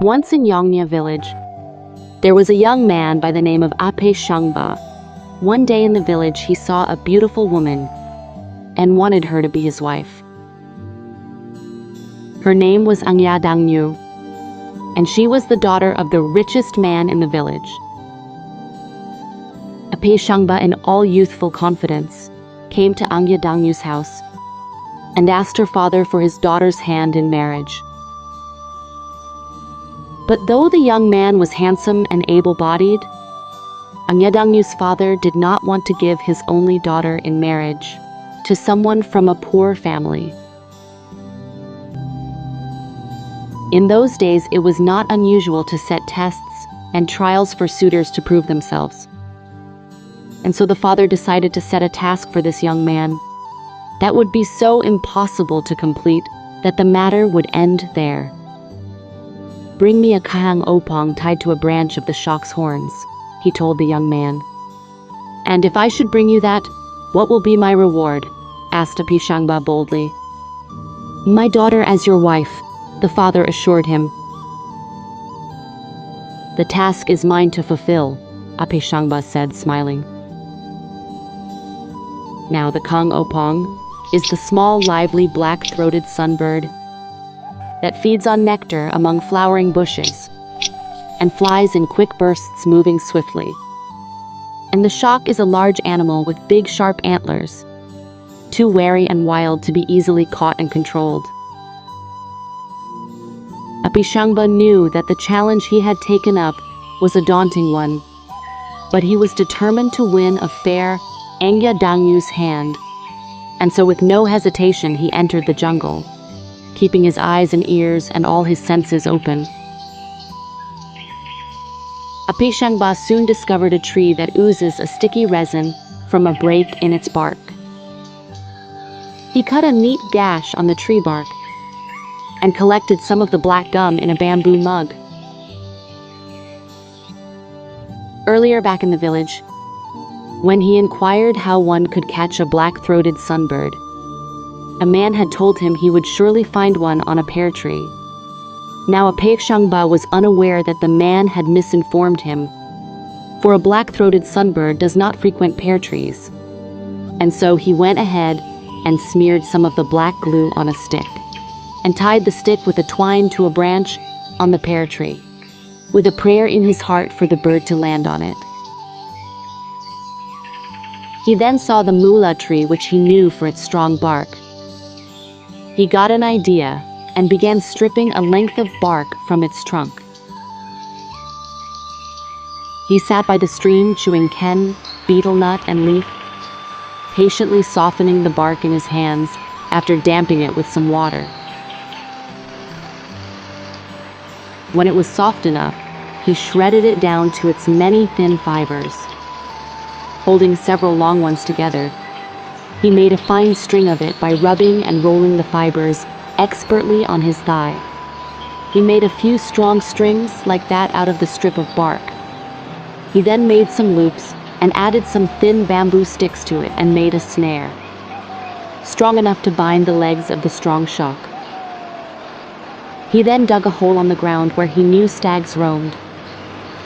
Once in Yongnyah village, there was a young man by the name of Apeishangba. One day in the village, he saw a beautiful woman and wanted her to be his wife. Her name was Angyadangnyu, and she was the daughter of the richest man in the village. Apeishangba, in all youthful confidence, came to Angyadangnyu's house and asked her father for his daughter's hand in marriage. But though the young man was handsome and able-bodied, Angyadangnyu's father did not want to give his only daughter in marriage to someone from a poor family. In those days, it was not unusual to set tests and trials for suitors to prove themselves. And so the father decided to set a task for this young man that would be so impossible to complete that the matter would end there. "Bring me a kahang opong tied to a branch of the shock's horns," he told the young man. "And if I should bring you that, what will be my reward?" asked Apeishangba boldly. "My daughter as your wife," the father assured him. "The task is mine to fulfill," Apeishangba said, smiling. Now the kahang opong is the small, lively, black-throated sunbird that feeds on nectar among flowering bushes and flies in quick bursts, moving swiftly. And the shock is a large animal with big, sharp antlers, too wary and wild to be easily caught and controlled. Apeishangba knew that the challenge he had taken up was a daunting one, but he was determined to win a fair Angyadangnyu's hand, and so with no hesitation he entered the jungle, keeping his eyes and ears and all his senses open. Apeishangba soon discovered a tree that oozes a sticky resin from a break in its bark. He cut a neat gash on the tree bark and collected some of the black gum in a bamboo mug. Earlier back in the village, when he inquired how one could catch a black-throated sunbird, a man had told him he would surely find one on a pear tree. Now Apeishangba was unaware that the man had misinformed him, for a black-throated sunbird does not frequent pear trees. And so he went ahead and smeared some of the black glue on a stick, and tied the stick with a twine to a branch on the pear tree, with a prayer in his heart for the bird to land on it. He then saw the mula tree, which he knew for its strong bark. He got an idea and began stripping a length of bark from its trunk. He sat by the stream chewing ken, betel nut, and leaf, patiently softening the bark in his hands after damping it with some water. When it was soft enough, he shredded it down to its many thin fibers. Holding several long ones together, he made a fine string of it by rubbing and rolling the fibers expertly on his thigh. He made a few strong strings like that out of the strip of bark. He then made some loops and added some thin bamboo sticks to it and made a snare, strong enough to bind the legs of the strong shock. He then dug a hole on the ground where he knew stags roamed,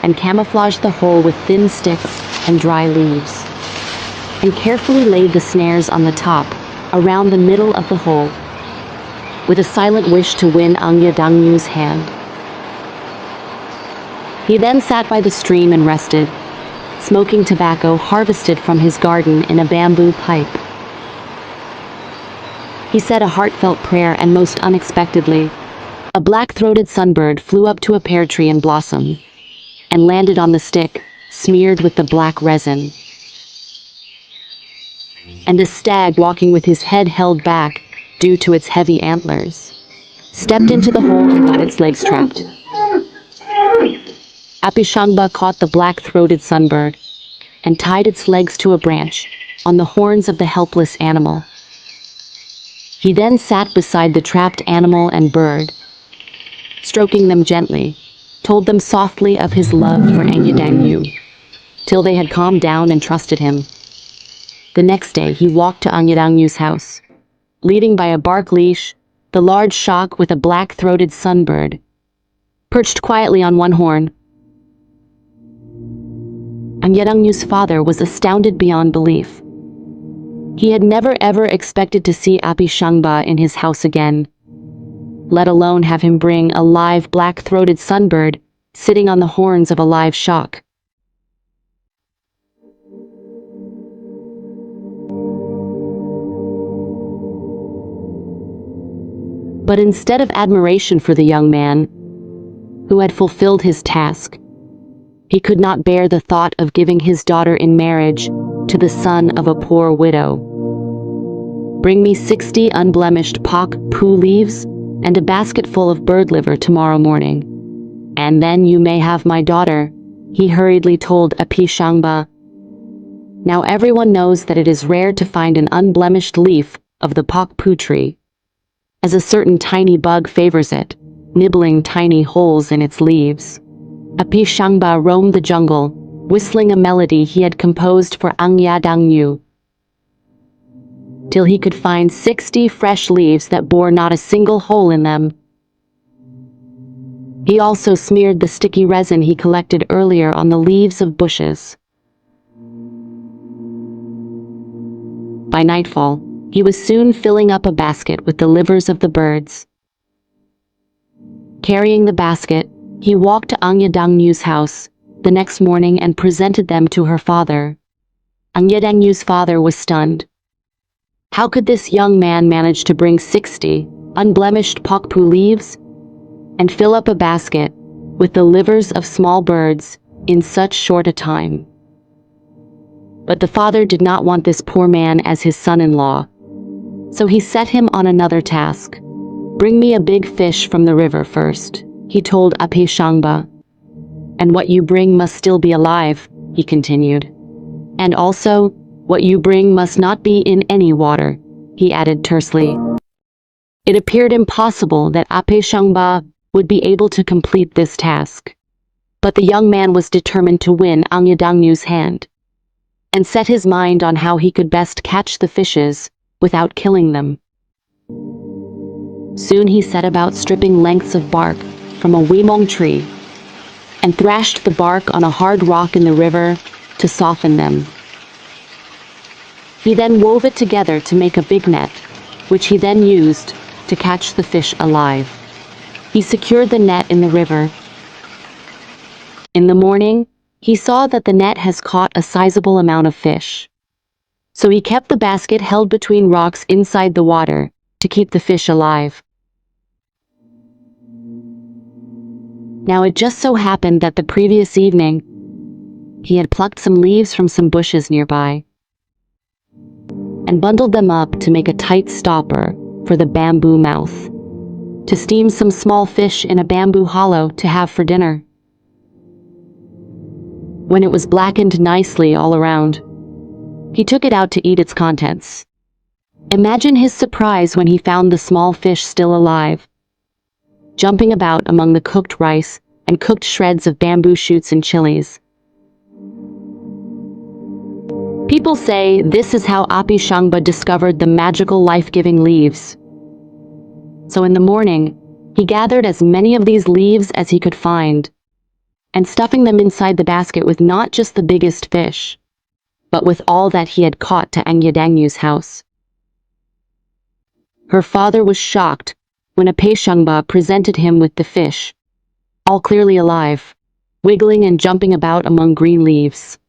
and camouflaged the hole with thin sticks and dry leaves, and carefully laid the snares on the top, around the middle of the hole, with a silent wish to win Angyadangnyu's hand. He then sat by the stream and rested, smoking tobacco harvested from his garden in a bamboo pipe. He said a heartfelt prayer, and most unexpectedly, a black-throated sunbird flew up to a pear tree in blossom and landed on the stick, smeared with the black resin. And a stag, walking with his head held back due to its heavy antlers, stepped into the hole and got its legs trapped. Apeishangba caught the black-throated sunbird and tied its legs to a branch on the horns of the helpless animal. He then sat beside the trapped animal and bird, stroking them gently, told them softly of his love for Angyadangnyu, till they had calmed down and trusted him. The next day he walked to Angyadangnyu's house, leading by a bark leash the large shock with a black-throated sunbird, perched quietly on one horn. Angyadangnyu's father was astounded beyond belief. He had never ever expected to see Apeishangba in his house again, let alone have him bring a live black-throated sunbird sitting on the horns of a live shock. But instead of admiration for the young man, who had fulfilled his task, he could not bear the thought of giving his daughter in marriage to the son of a poor widow. Bring me 60 unblemished pak pu leaves and a basket full of bird liver tomorrow morning, and then you may have my daughter, he hurriedly told Apeishangba. Now everyone knows that it is rare to find an unblemished leaf of the pak pu tree, as a certain tiny bug favors it, nibbling tiny holes in its leaves. Apeishangba roamed the jungle, whistling a melody he had composed for Angyadangnyu, till he could find 60 fresh leaves that bore not a single hole in them. He also smeared the sticky resin he collected earlier on the leaves of bushes. By nightfall, he was soon filling up a basket with the livers of the birds. Carrying the basket, he walked to Angyadangnyu's house the next morning and presented them to her father. Angyadangnyu's father was stunned. How could this young man manage to bring 60 unblemished pakpu leaves and fill up a basket with the livers of small birds in such short a time? But the father did not want this poor man as his son-in-law, so he set him on another task. Bring me a big fish from the river first, he told Apeishangba. And what you bring must still be alive, he continued. And also, what you bring must not be in any water, he added tersely. It appeared impossible that Apeishangba would be able to complete this task. But the young man was determined to win Angyadangnyu's hand, and set his mind on how he could best catch the fishes without killing them. Soon he set about stripping lengths of bark from a weimong tree, and thrashed the bark on a hard rock in the river to soften them. He then wove it together to make a big net, which he then used to catch the fish alive. He secured the net in the river. In the morning, he saw that the net has caught a sizable amount of fish. So he kept the basket held between rocks inside the water to keep the fish alive. Now it just so happened that the previous evening, he had plucked some leaves from some bushes nearby and bundled them up to make a tight stopper for the bamboo mouth, to steam some small fish in a bamboo hollow to have for dinner. When it was blackened nicely all around, he took it out to eat its contents. Imagine his surprise when he found the small fish still alive, jumping about among the cooked rice and cooked shreds of bamboo shoots and chilies. People say this is how Apeishangba discovered the magical life-giving leaves. So in the morning, he gathered as many of these leaves as he could find, and stuffing them inside the basket with not just the biggest fish, but with all that he had caught to Angyadangnyu's house. Her father was shocked when Apeishangba presented him with the fish, all clearly alive, wiggling and jumping about among green leaves.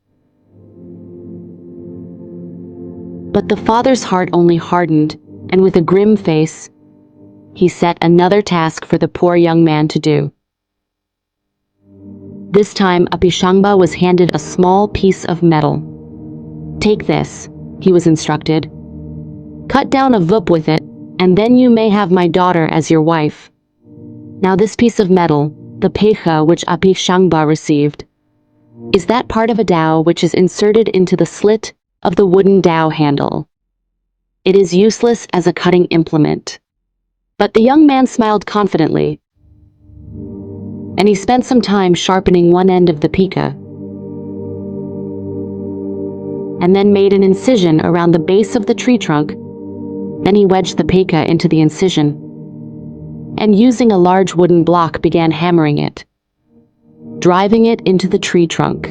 But the father's heart only hardened, and with a grim face, he set another task for the poor young man to do. This time, Apeishangba was handed a small piece of metal. Take this, he was instructed. Cut down a vup with it, and then you may have my daughter as your wife. Now this piece of metal, the pecha which Apeishangba received, is that part of a dao which is inserted into the slit of the wooden dao handle. It is useless as a cutting implement. But the young man smiled confidently, and he spent some time sharpening one end of the pecha, and then made an incision around the base of the tree trunk. Then he wedged the pecha into the incision. and using a large wooden block began hammering it, driving it into the tree trunk.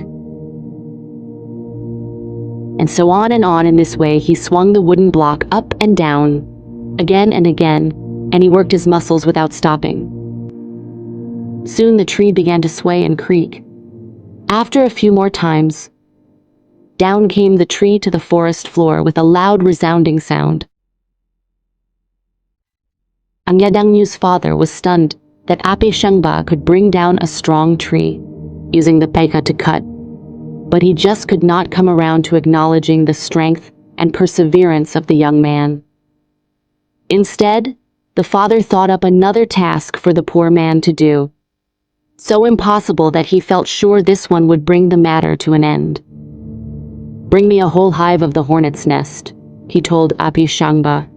And so on and on in this way he swung the wooden block up and down, again and again, and he worked his muscles without stopping. Soon the tree began to sway and creak. After a few more times, down came the tree to the forest floor with a loud resounding sound. Angyadangnyu's father was stunned that Apeishangba could bring down a strong tree, using the peka to cut, but he just could not come around to acknowledging the strength and perseverance of the young man. Instead, the father thought up another task for the poor man to do, so impossible that he felt sure this one would bring the matter to an end. "Bring me a whole hive of the hornet's nest," he told Apeishangba.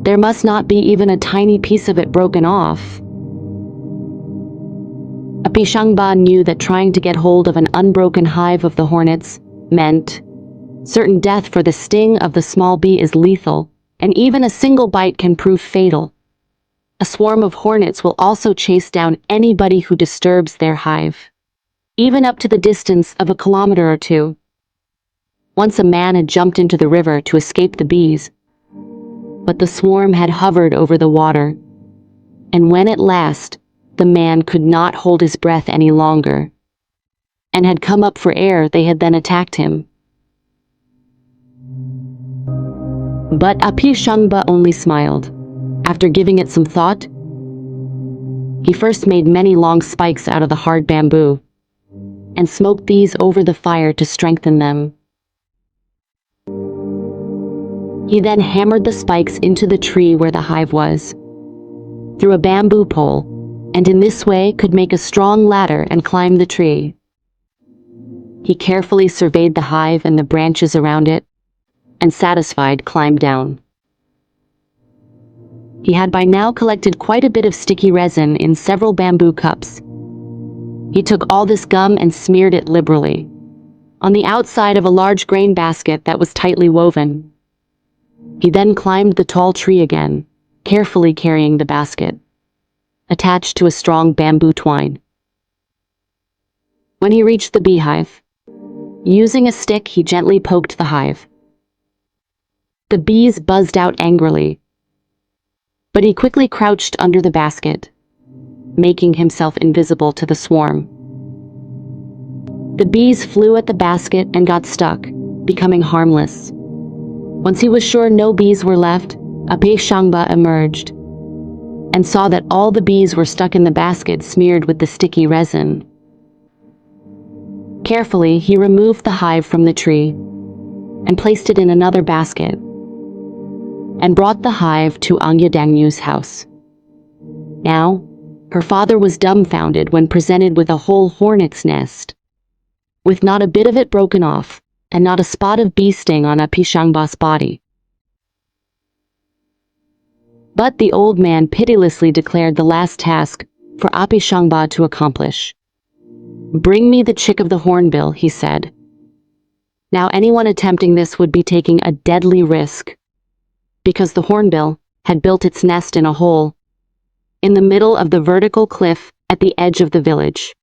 "There must not be even a tiny piece of it broken off." Apeishangba knew that trying to get hold of an unbroken hive of the hornets meant certain death, for the sting of the small bee is lethal, and even a single bite can prove fatal. A swarm of hornets will also chase down anybody who disturbs their hive, even up to the distance of 1 kilometer or 2. Once a man had jumped into the river to escape the bees, but the swarm had hovered over the water, and when at last the man could not hold his breath any longer and had come up for air, they had then attacked him. But Apeishangba only smiled. After giving it some thought, he first made many long spikes out of the hard bamboo and smoked these over the fire to strengthen them. He then hammered the spikes into the tree where the hive was, through a bamboo pole, and in this way could make a strong ladder and climb the tree. He carefully surveyed the hive and the branches around it, and satisfied, climbed down. He had by now collected quite a bit of sticky resin in several bamboo cups. He took all this gum and smeared it liberally on the outside of a large grain basket that was tightly woven. He then climbed the tall tree again, carefully carrying the basket, attached to a strong bamboo twine. When he reached the beehive, using a stick he gently poked the hive. The bees buzzed out angrily, but he quickly crouched under the basket, making himself invisible to the swarm. The bees flew at the basket and got stuck, becoming harmless. Once he was sure no bees were left, Apeishangba emerged and saw that all the bees were stuck in the basket smeared with the sticky resin. Carefully, he removed the hive from the tree and placed it in another basket and brought the hive to Angyadangnyu's house. Now, her father was dumbfounded when presented with a whole hornet's nest, with not a bit of it broken off and not a spot of bee sting on Apeishangba's body. But the old man pitilessly declared the last task for Apeishangba to accomplish. "Bring me the chick of the hornbill," he said. Now anyone attempting this would be taking a deadly risk, because the hornbill had built its nest in a hole in the middle of the vertical cliff at the edge of the village.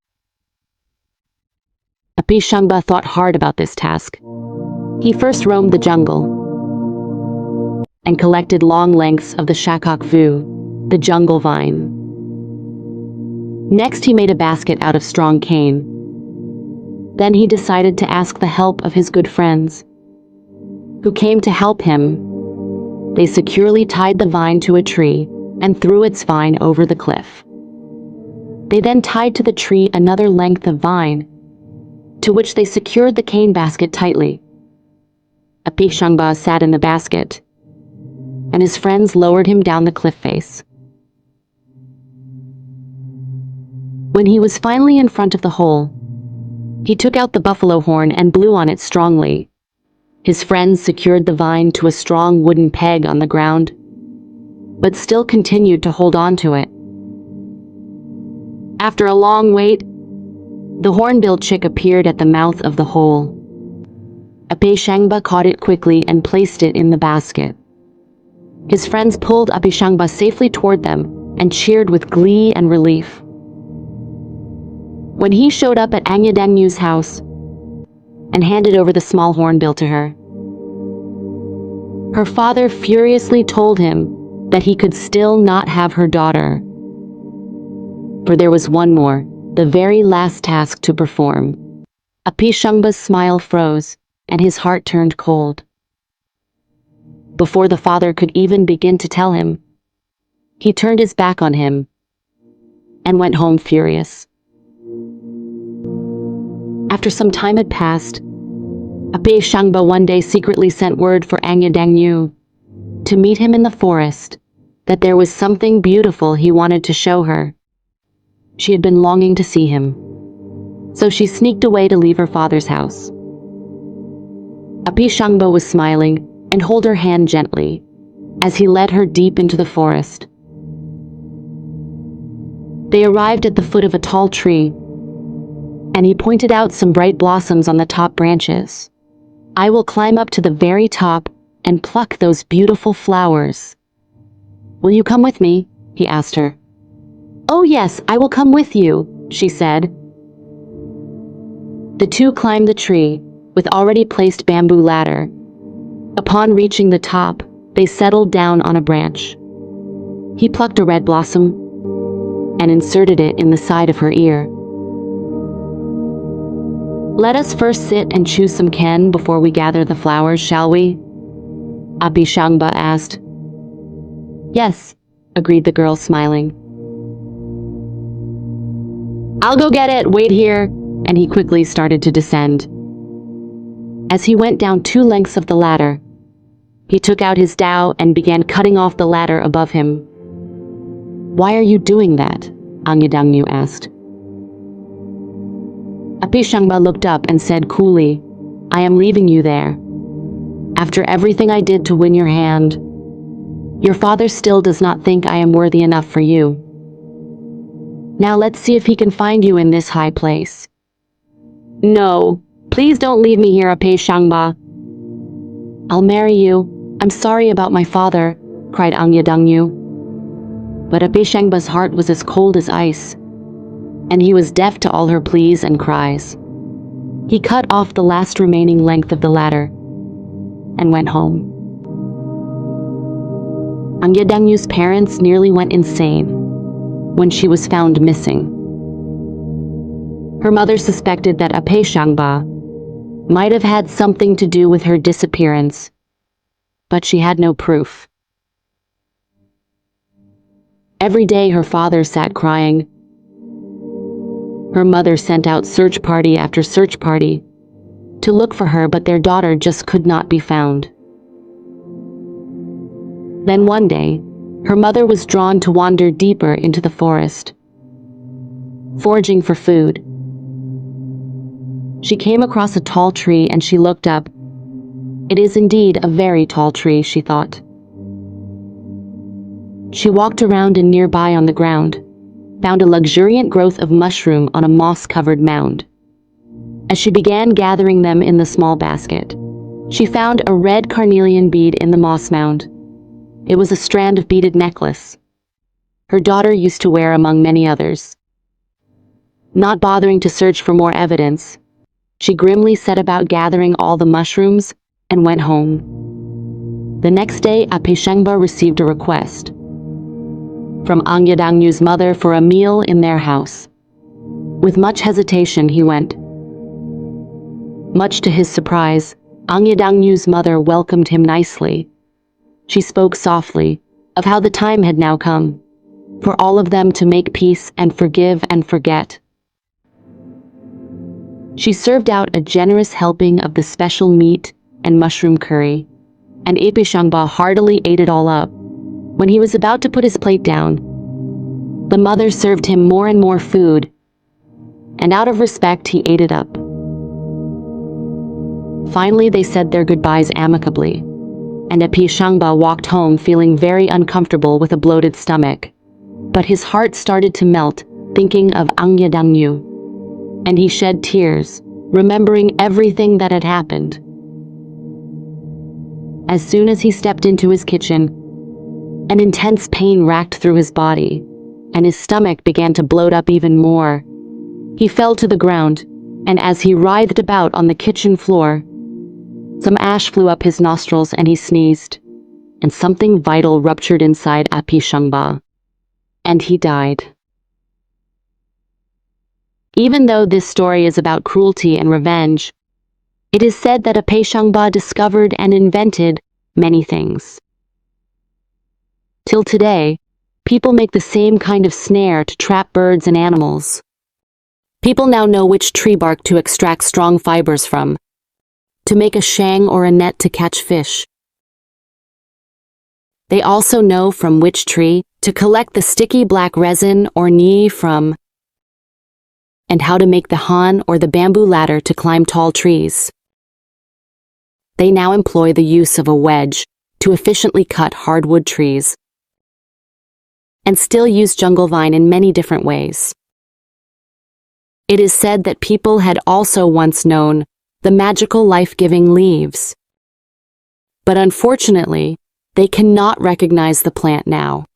Apeishangba thought hard about this task. He first roamed the jungle and collected long lengths of the shakok vu, the jungle vine. Next he made a basket out of strong cane. Then he decided to ask the help of his good friends, who came to help him. They securely tied the vine to a tree and threw its vine over the cliff. They then tied to the tree another length of vine, to which they secured the cane basket tightly. Apeishangba sat in the basket, and his friends lowered him down the cliff face. When he was finally in front of the hole, he took out the buffalo horn and blew on it strongly. His friends secured the vine to a strong wooden peg on the ground, but still continued to hold on to it. After a long wait, the hornbill chick appeared at the mouth of the hole. Apeishangba caught it quickly and placed it in the basket. His friends pulled Apeishangba safely toward them and cheered with glee and relief. When he showed up at Angyadangnyu's house and handed over the small hornbill to her, her father furiously told him that he could still not have her daughter, for there was one more, the very last task to perform. Apeishangba's smile froze, and his heart turned cold. Before the father could even begin to tell him, he turned his back on him and went home furious. After some time had passed, Apeishangba one day secretly sent word for Angyadangnyu to meet him in the forest, that there was something beautiful he wanted to show her. She had been longing to see him, so she sneaked away to leave her father's house. Apeishangba was smiling and held her hand gently as he led her deep into the forest. They arrived at the foot of a tall tree, and he pointed out some bright blossoms on the top branches. "I will climb up to the very top and pluck those beautiful flowers. Will you come with me?" he asked her. "Oh yes, I will come with you," she said. The two climbed the tree with already placed bamboo ladder. Upon reaching the top, they settled down on a branch. He plucked a red blossom and inserted it in the side of her ear. "Let us first sit and chew some can before we gather the flowers, shall we?" Apeishangba asked. "Yes," agreed the girl, smiling. "I'll go get it, wait here," and he quickly started to descend. As he went down 2 lengths of the ladder, he took out his dao and began cutting off the ladder above him. "Why are you doing that?" Angyadangnyu asked. Apeishangba looked up and said coolly, "I am leaving you there. After everything I did to win your hand, your father still does not think I am worthy enough for you. Now let's see if he can find you in this high place." "No, please don't leave me here, Apeishangba." "I'll marry you. I'm sorry about my father," cried Angyadangnyu. But Apeishangba's heart was as cold as ice, and he was deaf to all her pleas and cries. He cut off the last remaining length of the ladder and went home. Angyadangnyu's parents nearly went insane when she was found missing. Her mother suspected that Apeishangba might have had something to do with her disappearance, but she had no proof. Every day her father sat crying. Her mother sent out search party after search party to look for her, but their daughter just could not be found. Then one day, her mother was drawn to wander deeper into the forest, foraging for food. She came across a tall tree and she looked up. It is indeed a very tall tree, she thought. She walked around and nearby on the ground, found a luxuriant growth of mushroom on a moss-covered mound. As she began gathering them in the small basket, she found a red carnelian bead in the moss mound. It was a strand of beaded necklace her daughter used to wear among many others. Not bothering to search for more evidence, she grimly set about gathering all the mushrooms and went home. The next day, Apeishangba received a request from Angyadangnyu's mother for a meal in their house. With much hesitation, he went. Much to his surprise, Angyadangnyu's mother welcomed him nicely. She spoke softly of how the time had now come for all of them to make peace and forgive and forget. She served out a generous helping of the special meat and mushroom curry, and Apeishangba heartily ate it all up. When he was about to put his plate down, the mother served him more and more food, and out of respect he ate it up. Finally, they said their goodbyes amicably, and Apeishangba walked home feeling very uncomfortable with a bloated stomach. But his heart started to melt, thinking of Angyadangnyu, and he shed tears, remembering everything that had happened. As soon as he stepped into his kitchen, An intense pain racked through his body, and his stomach began to bloat up even more. He fell to the ground, and as he writhed about on the kitchen floor, some ash flew up his nostrils and he sneezed, and something vital ruptured inside Apeishangba, and he died. Even though this story is about cruelty and revenge, it is said that Apeishangba discovered and invented many things. Till today, people make the same kind of snare to trap birds and animals. People now know which tree bark to extract strong fibers from, to make a shang or a net to catch fish. They also know from which tree to collect the sticky black resin or ni from, and how to make the han or the bamboo ladder to climb tall trees. They now employ the use of a wedge to efficiently cut hardwood trees, and still use jungle vine in many different ways. It is said that people had also once known the magical life-giving leaves, but unfortunately, they cannot recognize the plant now.